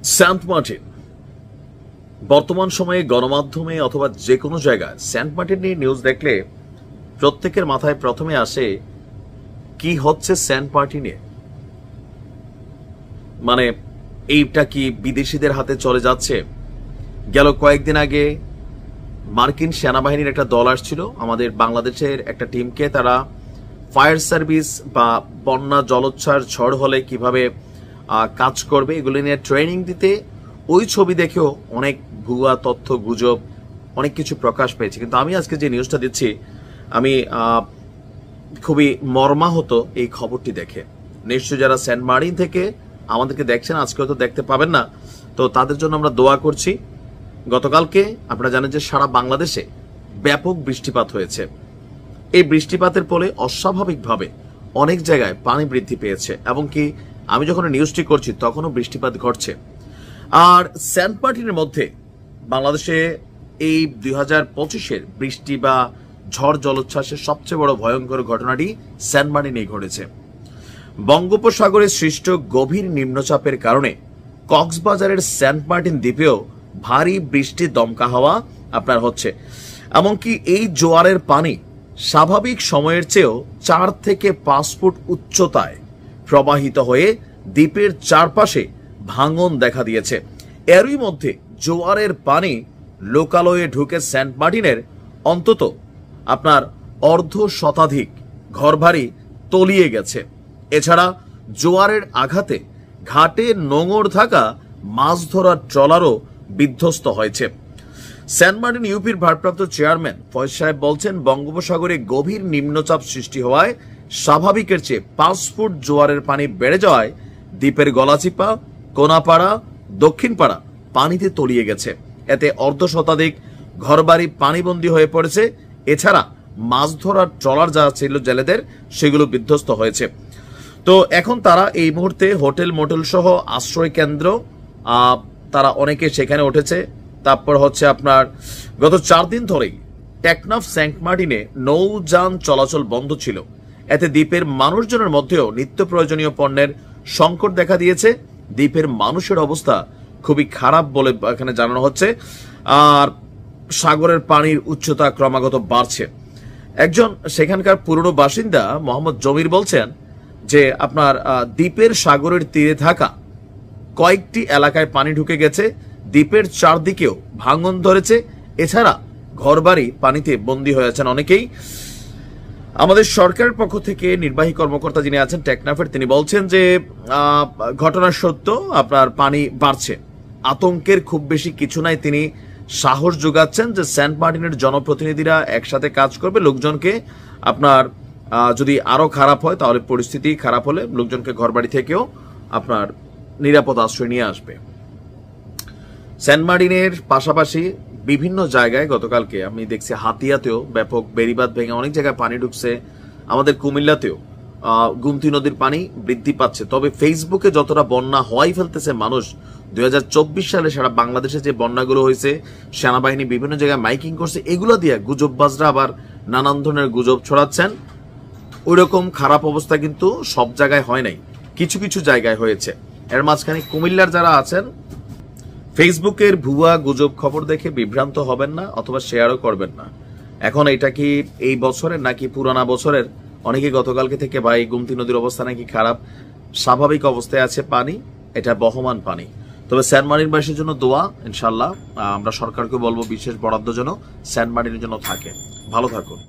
Saint Martin বর্তমান সময়ে গণমাধ্যমে অথবা যে কোনো জায়গায় সেন্ট মার্টিন নিয়ে নিউজ দেখলে প্রত্যেকের মাথায় প্রথমে আসে কি হচ্ছে সেন্ট মার্টিনে। মানে এইটা কি বিদেশিদের হাতে চলে যাচ্ছে? গেল কয়েকদিন আগে মার্কিন সেনাবাহিনীর একটা দল আসছিল আমাদের বাংলাদেশের একটা টিমকে, তারা ফায়ার সার্ভিস বা বন্যা জলোচ্ছ্বাস ঝড় হলে কিভাবে কাজ করবে এগুলো নিয়ে ট্রেনিং দিতে। ওই ছবি দেখেও অনেক ভুয়া তথ্য গুজব অনেক কিছু প্রকাশ পেয়েছে, কিন্তু আমি আজকে যে নিউজটা দিচ্ছি আমি খুবই মর্মাহত এই খবরটি দেখে। নিশ্চয়ই যারা সেন্ট মার্টিন থেকে আমাদেরকে দেখছেন আজকে হয়তো দেখতে পাবেন না, তো তাদের জন্য আমরা দোয়া করছি। গতকালকে আপনারা জানেন যে সারা বাংলাদেশে ব্যাপক বৃষ্টিপাত হয়েছে। এই বৃষ্টিপাতের ফলে অস্বাভাবিকভাবে অনেক জায়গায় পানি বৃদ্ধি পেয়েছে এবং কি আমি যখন নিউজটি করছি তখনও বৃষ্টিপাত ঘটছে। আর সেন্ট মার্টিনের মধ্যে বাংলাদেশে এই 2025-এর বৃষ্টি বা ঝড় জলোচ্ছ্বাসের সবচেয়ে বড় ভয়ঙ্কর ঘটনাটি সেন্ট মার্টিনেই ঘটেছে। বঙ্গোপসাগরে সৃষ্ট গভীর নিম্নচাপের কারণে কক্সবাজারের সেন্ট মার্টিন দ্বীপেও ভারী বৃষ্টি দমকা হাওয়া আপনার হচ্ছে। এমনকি এই জোয়ারের পানি স্বাভাবিক সময়ের চেয়েও 4 থেকে 5 ফুট উচ্চতায় প্রবাহিত হয়ে দ্বীপের চারপাশে ভাঙন দেখা দিয়েছে। এরই মধ্যে জোয়ারের পানি লোকালয়ে ঢুকে সেন্ট মার্টিনের অন্তত আপনার অর্ধ শতাধিক ঘরবাড়ি তলিয়ে গেছে। এছাড়া জোয়ারের আঘাতে ঘাটে নোঙর থাকা মাছ ধরার ট্রলারও বিধ্বস্ত হয়েছে। সেন্ট মার্টিন ইউপির ভারপ্রাপ্ত চেয়ারম্যান ফয়েজ সাহেব বলছেন, বঙ্গোপসাগরে গভীর নিম্নচাপ সৃষ্টি হওয়ায় স্বাভাবিকের চেয়ে 5 ফুট জোয়ারের পানি বেড়ে যাওয়ায় দ্বীপের গলাচিপা, কোনাপাড়া, দক্ষিণপাড়া পানিতে তলিয়ে গেছে। এতে অর্ধ শতাধিক ঘরবাড়ি পানিবন্দী হয়ে পড়েছে। এছাড়া মাছ ধরার ট্রলার যা ছিল জেলেদের সেগুলো বিধ্বস্ত হয়েছে। তো এখন তারা এই মুহূর্তে হোটেল মোটেল সহ আশ্রয় কেন্দ্র তারা অনেকে সেখানে উঠেছে। তারপর হচ্ছে আপনার গত 4 দিন ধরেই টেকনাফ সেন্ট মার্টিনে নৌযান চলাচল বন্ধ ছিল। এতে দ্বীপের মানুষজনের মধ্যেও নিত্য প্রয়োজনীয় পণ্যের সংকট দেখা দিয়েছে। দ্বীপের মানুষের অবস্থা খুবই খারাপ বলে এখানে জানানো হচ্ছে। আর সাগরের পানির উচ্চতা ক্রমাগত বাড়ছে। একজন সেখানকার পুরনো বাসিন্দা মোহাম্মদ জমির বলছেন যে আপনার দ্বীপের সাগরের তীরে থাকা কয়েকটি এলাকায় পানি ঢুকে গেছে, দ্বীপের চারদিকেও ভাঙন ধরেছে। এছাড়া ঘরবাড়ি পানিতে বন্দী হয়েছেন অনেকেই। আমাদের সরকারের পক্ষ থেকে নির্বাহী কর্মকর্তা যিনি আছেন টেকনাফের, তিনি বলছেন যে ঘটনা সত্য, আপনার পানি বাড়ছে, আতঙ্কের খুব বেশি কিছু নাই। তিনি সাহস যোগাচ্ছেন যে সেন্ট মার্টিনের জনপ্রতিনিধিরা একসাথে কাজ করবে। লোকজনকে আপনার যদি আরো খারাপ হয় তাহলে পরিস্থিতি খারাপ হলে লোকজনকে ঘরবাড়ি থেকেও আপনার নিরাপদ আশ্রয় নিয়ে আসবে। সেন্ট মার্টিনের পাশাপাশি বিভিন্ন জায়গায় গতকালকে আমি দেখছি হাতিয়াতেও ব্যাপক বেড়িবাঁধ ভেঙে অনেক জায়গায় পানি ঢুকছে। আমাদের কুমিল্লাতেও গুমতি নদীর পানি বৃদ্ধি পাচ্ছে। তবে ফেসবুকে যতটা বন্যা হওয়াই ফেলতেছে মানুষ, 2024 সালে সারা বাংলাদেশে যে বন্যাগুলো হয়েছে সেনাবাহিনী বিভিন্ন জায়গায় মাইকিং করছে, এগুলো দিয়ে গুজববাজরা আবার নানান ধরনের গুজব ছড়াচ্ছেন। ওইরকম খারাপ অবস্থা কিন্তু সব জায়গায় হয় নাই, কিছু কিছু জায়গায় হয়েছে। এর মাঝখানে কুমিল্লার যারা আছেন ফেসবুকের ভুয়া গুজব খবর দেখে বিভ্রান্ত হবেন না অথবা শেয়ারও করবেন না। এখন এটা কি এই বছরের নাকি পুরানা বছরের? অনেকে গতকালকে থেকে ভাই গুমতি নদীর অবস্থা নাকি খারাপ, স্বাভাবিক অবস্থায় আছে পানি, এটা বহমান পানি। তবে সেন্ট মার্টিনবাসীর জন্য দোয়া, ইনশাল্লাহ আমরা সরকারকে বলবো বিশেষ বরাদ্দ যেন সেন্ট মার্টিনের জন্য থাকে। ভালো থাকুন।